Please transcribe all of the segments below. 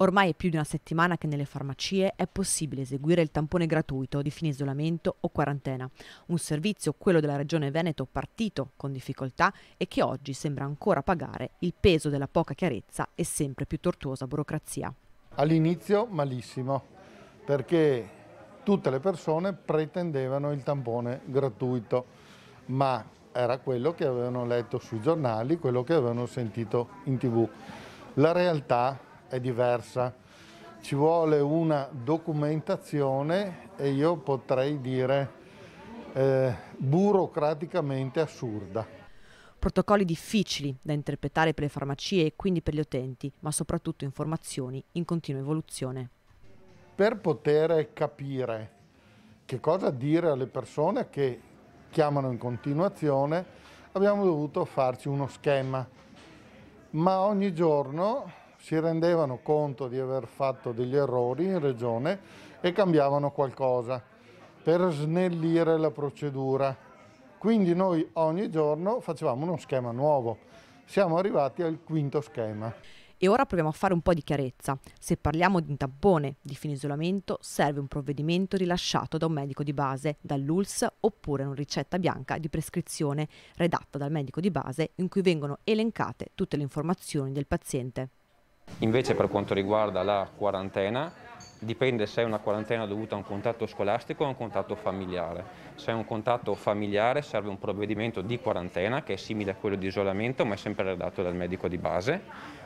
Ormai è più di una settimana che nelle farmacie è possibile eseguire il tampone gratuito di fine isolamento o quarantena, un servizio, quello della Regione Veneto, partito con difficoltà e che oggi sembra ancora pagare il peso della poca chiarezza e sempre più tortuosa burocrazia. All'inizio malissimo, perché tutte le persone pretendevano il tampone gratuito, ma era quello che avevano letto sui giornali, quello che avevano sentito in TV. La realtà è diversa, ci vuole una documentazione e io potrei dire burocraticamente assurda. Protocolli difficili da interpretare per le farmacie e quindi per gli utenti, ma soprattutto informazioni in continua evoluzione. Per poter capire che cosa dire alle persone che chiamano in continuazione, abbiamo dovuto farci uno schema, ma ogni giorno si rendevano conto di aver fatto degli errori in regione e cambiavano qualcosa per snellire la procedura. Quindi noi ogni giorno facevamo uno schema nuovo. Siamo arrivati al quinto schema. E ora proviamo a fare un po' di chiarezza. Se parliamo di un tampone di fine isolamento, serve un provvedimento rilasciato da un medico di base, dall'ULSS, oppure una ricetta bianca di prescrizione redatta dal medico di base in cui vengono elencate tutte le informazioni del paziente. Invece per quanto riguarda la quarantena, dipende se è una quarantena dovuta a un contatto scolastico o a un contatto familiare. Se è un contatto familiare serve un provvedimento di quarantena che è simile a quello di isolamento ma è sempre redatto dal medico di base,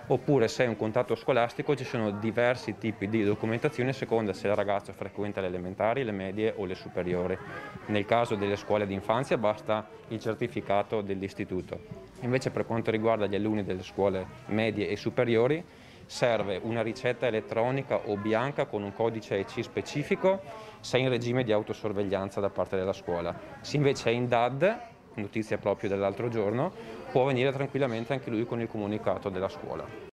oppure se è un contatto scolastico ci sono diversi tipi di documentazione a seconda se il ragazzo frequenta le elementari, le medie o le superiori. Nel caso delle scuole d'infanzia basta il certificato dell'istituto. Invece per quanto riguarda gli alunni delle scuole medie e superiori serve una ricetta elettronica o bianca con un codice EC specifico se è in regime di autosorveglianza da parte della scuola. Se invece è in DAD, notizia proprio dell'altro giorno, può venire tranquillamente anche lui con il comunicato della scuola.